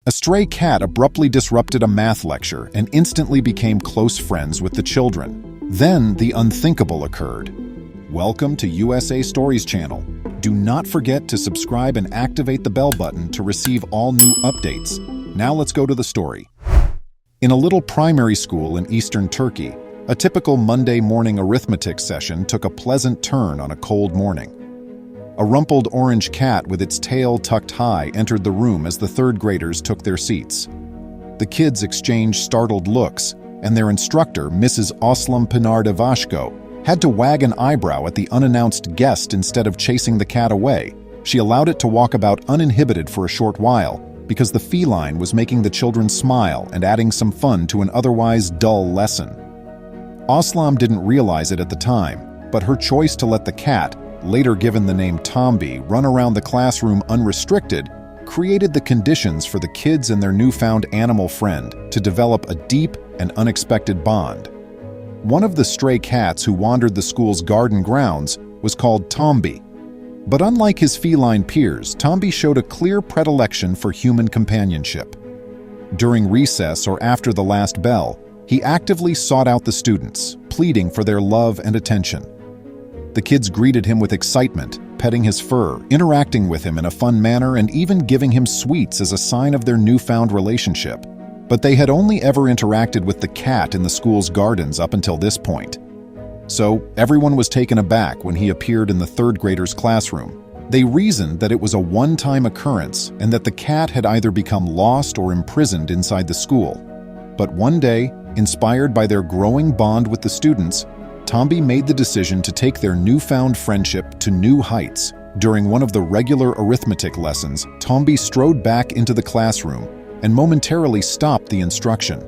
A stray cat abruptly disrupted a math lecture and instantly became close friends with the children. Then the unthinkable occurred. Welcome to USA Stories channel. Do not forget to subscribe and activate the bell button to receive all new updates. Now let's go to the story. In a little primary school in eastern Turkey, a typical Monday morning arithmetic session took a pleasant turn on a cold morning. A rumpled orange cat with its tail tucked high entered the room as the third graders took their seats. The kids exchanged startled looks, and their instructor, Mrs. Oslam Pinardavashko, had to wag an eyebrow at the unannounced guest instead of chasing the cat away. She allowed it to walk about uninhibited for a short while, because the feline was making the children smile and adding some fun to an otherwise dull lesson. Oslam didn't realize it at the time, but her choice to let the cat, later given the name Tombi, run around the classroom unrestricted, created the conditions for the kids and their newfound animal friend to develop a deep and unexpected bond. One of the stray cats who wandered the school's garden grounds was called Tombi. But unlike his feline peers, Tombi showed a clear predilection for human companionship. During recess or after the last bell, he actively sought out the students, pleading for their love and attention. The kids greeted him with excitement, petting his fur, interacting with him in a fun manner, and even giving him sweets as a sign of their newfound relationship. But they had only ever interacted with the cat in the school's gardens up until this point. So everyone was taken aback when he appeared in the third graders' classroom. They reasoned that it was a one-time occurrence and that the cat had either become lost or imprisoned inside the school. But one day, inspired by their growing bond with the students, Tombi made the decision to take their newfound friendship to new heights. During one of the regular arithmetic lessons, Tombi strode back into the classroom and momentarily stopped the instruction.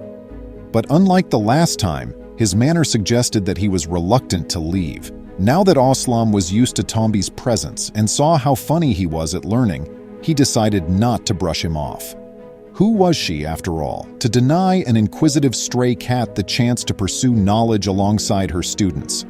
But unlike the last time, his manner suggested that he was reluctant to leave. Now that Oslam was used to Tombi's presence and saw how funny he was at learning, he decided not to brush him off. Who was she, after all, to deny an inquisitive stray cat the chance to pursue knowledge alongside her students?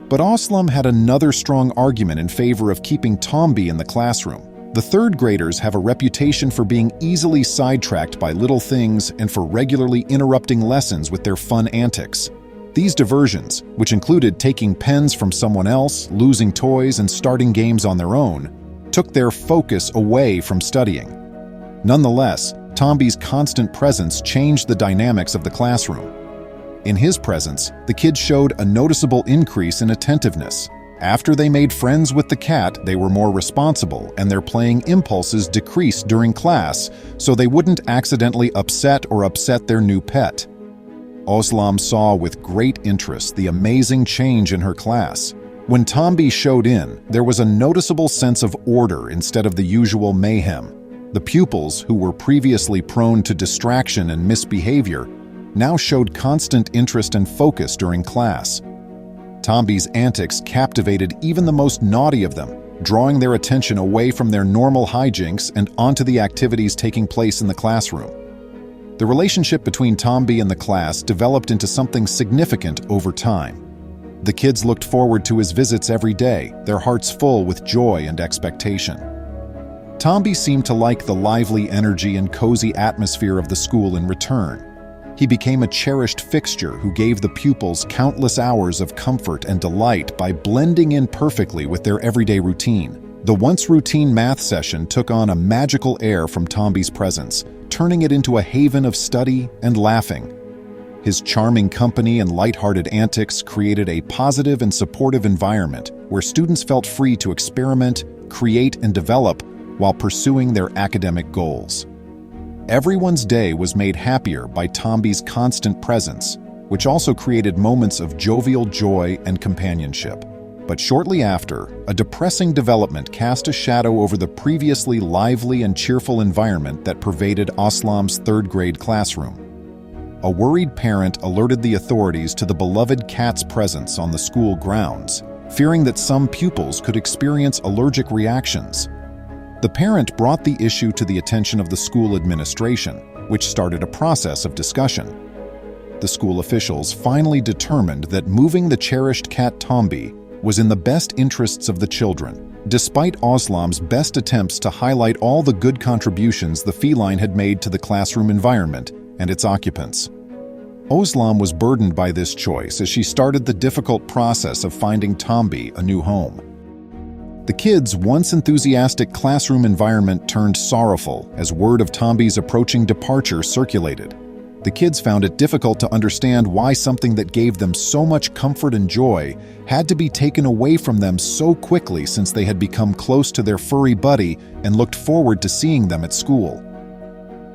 But Oslam had another strong argument in favor of keeping Tombi in the classroom. The third graders have a reputation for being easily sidetracked by little things and for regularly interrupting lessons with their fun antics. These diversions, which included taking pens from someone else, losing toys, and starting games on their own, took their focus away from studying. Nonetheless, Tombi's constant presence changed the dynamics of the classroom. In his presence, the kids showed a noticeable increase in attentiveness. After they made friends with the cat, they were more responsible, and their playing impulses decreased during class, so they wouldn't accidentally upset their new pet. Oslam saw with great interest the amazing change in her class. When Tombi showed in, there was a noticeable sense of order instead of the usual mayhem. The pupils, who were previously prone to distraction and misbehavior, now showed constant interest and focus during class. Tombi's antics captivated even the most naughty of them, drawing their attention away from their normal hijinks and onto the activities taking place in the classroom. The relationship between Tombi and the class developed into something significant over time. The kids looked forward to his visits every day, their hearts full with joy and expectation. Tombi seemed to like the lively energy and cozy atmosphere of the school in return. He became a cherished fixture who gave the pupils countless hours of comfort and delight by blending in perfectly with their everyday routine. The once routine math session took on a magical air from Tombi's presence, turning it into a haven of study and laughing. His charming company and lighthearted antics created a positive and supportive environment where students felt free to experiment, create, and develop while pursuing their academic goals. Everyone's day was made happier by Tombi's constant presence, which also created moments of jovial joy and companionship. But shortly after, a depressing development cast a shadow over the previously lively and cheerful environment that pervaded Oslam's third-grade classroom. A worried parent alerted the authorities to the beloved cat's presence on the school grounds, fearing that some pupils could experience allergic reactions. The parent brought the issue to the attention of the school administration, which started a process of discussion. The school officials finally determined that moving the cherished cat Tombi was in the best interests of the children. Despite Oslam's best attempts to highlight all the good contributions the feline had made to the classroom environment and its occupants, Oslam was burdened by this choice as she started the difficult process of finding Tombi a new home. The kids' once enthusiastic classroom environment turned sorrowful as word of Tombi's approaching departure circulated. The kids found it difficult to understand why something that gave them so much comfort and joy had to be taken away from them so quickly, since they had become close to their furry buddy and looked forward to seeing them at school.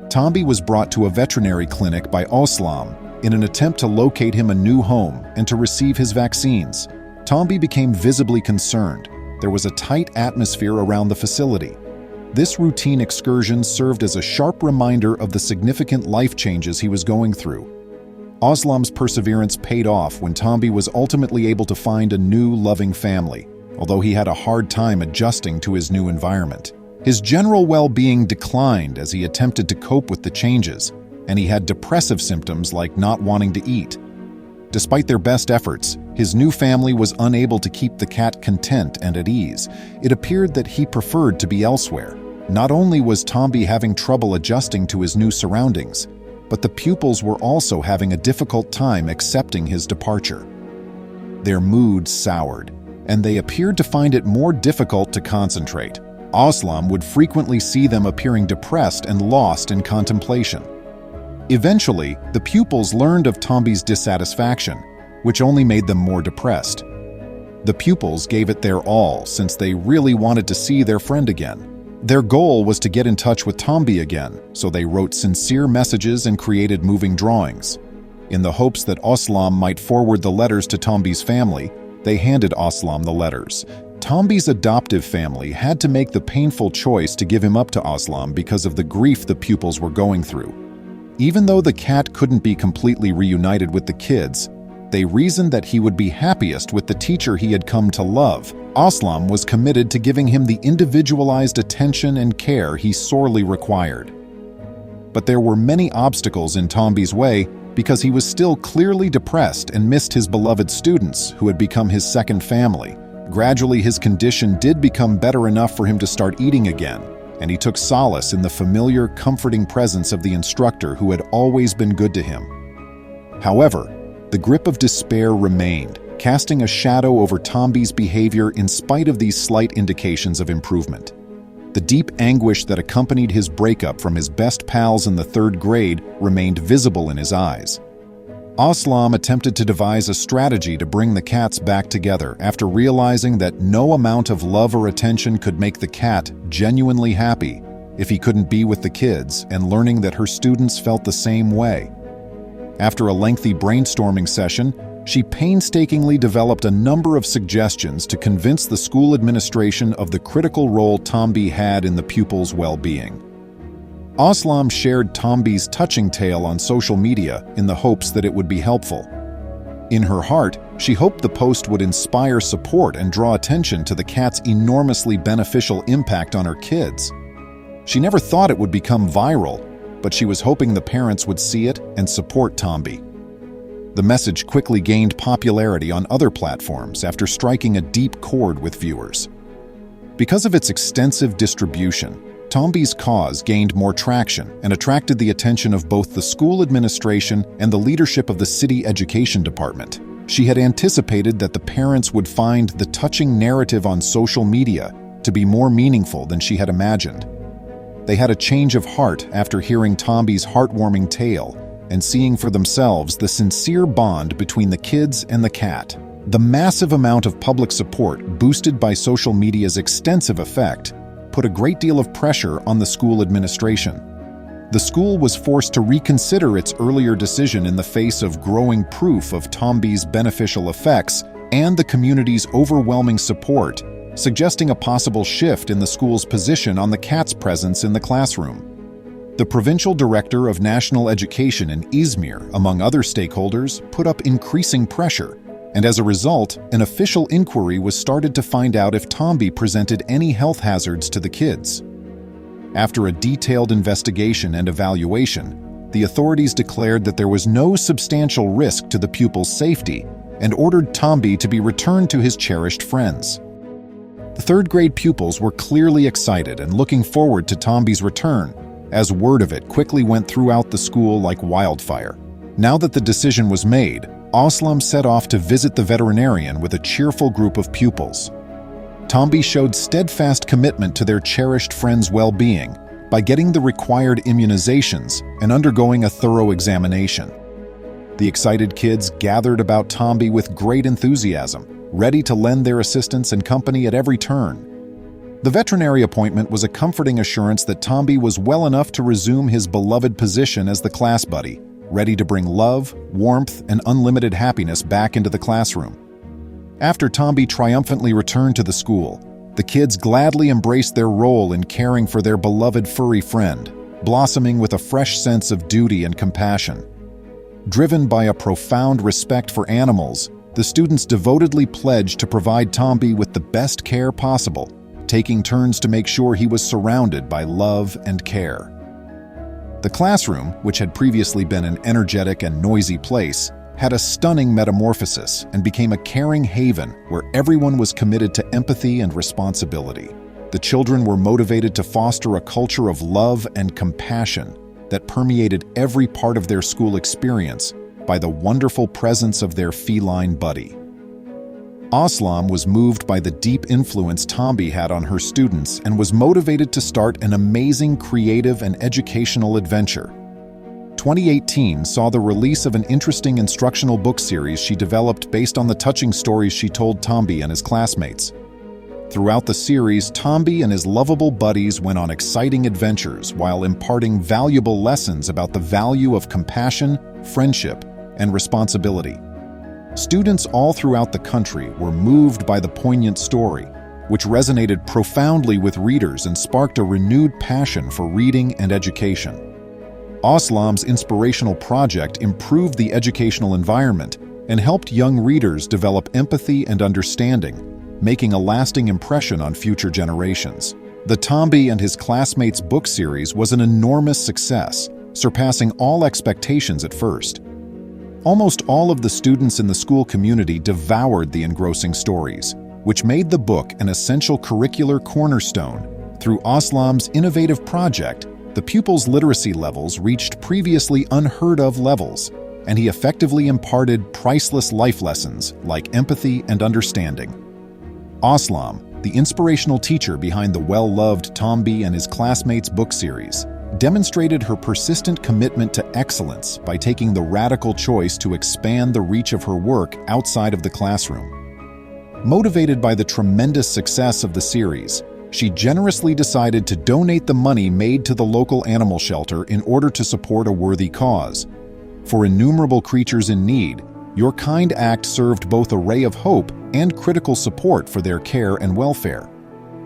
Tombi was brought to a veterinary clinic by Oslam in an attempt to locate him a new home and to receive his vaccines. Tombi became visibly concerned. There was a tight atmosphere around the facility. This routine excursion served as a sharp reminder of the significant life changes he was going through. Oslam's perseverance paid off when Tombi was ultimately able to find a new, loving family, although he had a hard time adjusting to his new environment. His general well-being declined as he attempted to cope with the changes, and he had depressive symptoms like not wanting to eat. Despite their best efforts, his new family was unable to keep the cat content and at ease. It appeared that he preferred to be elsewhere. Not only was Tombi having trouble adjusting to his new surroundings, but the pupils were also having a difficult time accepting his departure. Their moods soured, and they appeared to find it more difficult to concentrate. Oslam would frequently see them appearing depressed and lost in contemplation. Eventually, the pupils learned of Tombi's dissatisfaction, which only made them more depressed. The pupils gave it their all since they really wanted to see their friend again. Their goal was to get in touch with Tombi again, so they wrote sincere messages and created moving drawings. In the hopes that Oslam might forward the letters to Tombi's family, they handed Oslam the letters. Tombi's adoptive family had to make the painful choice to give him up to Oslam because of the grief the pupils were going through. Even though the cat couldn't be completely reunited with the kids, they reasoned that he would be happiest with the teacher he had come to love. Oslam was committed to giving him the individualized attention and care he sorely required. But there were many obstacles in Tombi's way because he was still clearly depressed and missed his beloved students, who had become his second family. Gradually, his condition did become better enough for him to start eating again, and he took solace in the familiar, comforting presence of the instructor who had always been good to him. However, the grip of despair remained, casting a shadow over Tombi's behavior in spite of these slight indications of improvement. The deep anguish that accompanied his breakup from his best pals in the 3rd grade remained visible in his eyes. Oslam attempted to devise a strategy to bring the cats back together after realizing that no amount of love or attention could make the cat genuinely happy if he couldn't be with the kids, and learning that her students felt the same way. After a lengthy brainstorming session, she painstakingly developed a number of suggestions to convince the school administration of the critical role Tombi had in the pupils' well-being. Oslam shared Tombi's touching tale on social media in the hopes that it would be helpful. In her heart, she hoped the post would inspire support and draw attention to the cat's enormously beneficial impact on her kids. She never thought it would become viral, but she was hoping the parents would see it and support Tombi. The message quickly gained popularity on other platforms after striking a deep chord with viewers. Because of its extensive distribution, Tombi's cause gained more traction and attracted the attention of both the school administration and the leadership of the city education department. She had anticipated that the parents would find the touching narrative on social media to be more meaningful than she had imagined. They had a change of heart after hearing Tombi's heartwarming tale and seeing for themselves the sincere bond between the kids and the cat. The massive amount of public support, boosted by social media's extensive effect, put a great deal of pressure on the school administration. The school was forced to reconsider its earlier decision in the face of growing proof of Tombi's beneficial effects and the community's overwhelming support, suggesting a possible shift in the school's position on the cat's presence in the classroom. The provincial director of national education in Izmir, among other stakeholders, put up increasing pressure, and as a result, an official inquiry was started to find out if Tombi presented any health hazards to the kids. After a detailed investigation and evaluation, the authorities declared that there was no substantial risk to the pupil's safety and ordered Tombi to be returned to his cherished friends. The third-grade pupils were clearly excited and looking forward to Tombi's return, as word of it quickly went throughout the school like wildfire. Now that the decision was made, Aslam set off to visit the veterinarian with a cheerful group of pupils. Tombi showed steadfast commitment to their cherished friend's well-being by getting the required immunizations and undergoing a thorough examination. The excited kids gathered about Tombi with great enthusiasm, ready to lend their assistance and company at every turn. The veterinary appointment was a comforting assurance that Tombi was well enough to resume his beloved position as the class buddy, ready to bring love, warmth, and unlimited happiness back into the classroom. After Tombi triumphantly returned to the school, the kids gladly embraced their role in caring for their beloved furry friend, blossoming with a fresh sense of duty and compassion. Driven by a profound respect for animals, the students devotedly pledged to provide Tombi with the best care possible, taking turns to make sure he was surrounded by love and care. The classroom, which had previously been an energetic and noisy place, had a stunning metamorphosis and became a caring haven where everyone was committed to empathy and responsibility. The children were motivated to foster a culture of love and compassion that permeated every part of their school experience by the wonderful presence of their feline buddy. Aslam was moved by the deep influence Tombi had on her students and was motivated to start an amazing creative and educational adventure. 2018 saw the release of an interesting instructional book series she developed based on the touching stories she told Tombi and his classmates. Throughout the series, Tombi and his lovable buddies went on exciting adventures while imparting valuable lessons about the value of compassion, friendship, and responsibility. Students all throughout the country were moved by the poignant story, which resonated profoundly with readers and sparked a renewed passion for reading and education. Aslam's inspirational project improved the educational environment and helped young readers develop empathy and understanding, making a lasting impression on future generations. The Tombi and his classmates book series was an enormous success, surpassing all expectations at first. Almost all of the students in the school community devoured the engrossing stories, which made the book an essential curricular cornerstone. Through Aslam's innovative project, the pupils' literacy levels reached previously unheard-of levels, and he effectively imparted priceless life lessons like empathy and understanding. Aslam, the inspirational teacher behind the well-loved Tombi and his classmates book series, demonstrated her persistent commitment to excellence by taking the radical choice to expand the reach of her work outside of the classroom. Motivated by the tremendous success of the series, she generously decided to donate the money made to the local animal shelter in order to support a worthy cause. For innumerable creatures in need, your kind act served both a ray of hope and critical support for their care and welfare.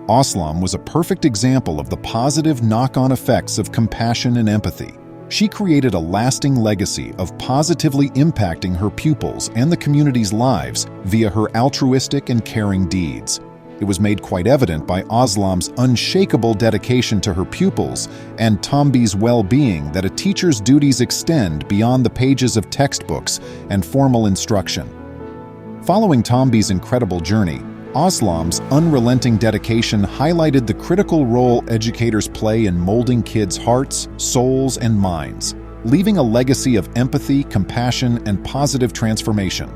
Aslam was a perfect example of the positive knock-on effects of compassion and empathy. She created a lasting legacy of positively impacting her pupils and the community's lives via her altruistic and caring deeds. It was made quite evident by Aslam's unshakable dedication to her pupils and Tombi's well-being that a teacher's duties extend beyond the pages of textbooks and formal instruction. Following Tombi's incredible journey, Aslam's unrelenting dedication highlighted the critical role educators play in molding kids' hearts, souls, and minds, leaving a legacy of empathy, compassion, and positive transformation.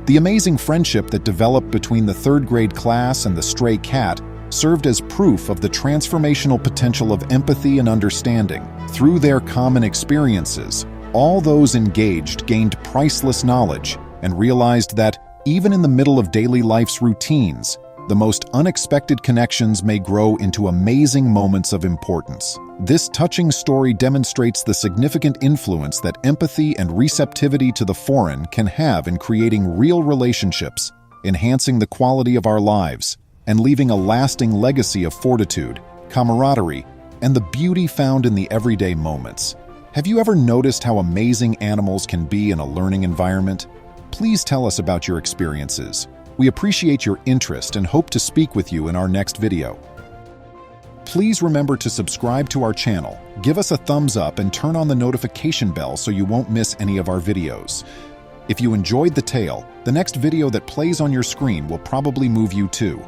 The amazing friendship that developed between the third-grade class and the stray cat served as proof of the transformational potential of empathy and understanding. Through their common experiences, all those engaged gained priceless knowledge and realized that, even in the middle of daily life's routines, the most unexpected connections may grow into amazing moments of importance. This touching story demonstrates the significant influence that empathy and receptivity to the foreign can have in creating real relationships, enhancing the quality of our lives, and leaving a lasting legacy of fortitude, camaraderie, and the beauty found in the everyday moments. Have you ever noticed how amazing animals can be in a learning environment? Please tell us about your experiences. We appreciate your interest and hope to speak with you in our next video. Please remember to subscribe to our channel, give us a thumbs up, and turn on the notification bell so you won't miss any of our videos. If you enjoyed the tale, the next video that plays on your screen will probably move you too.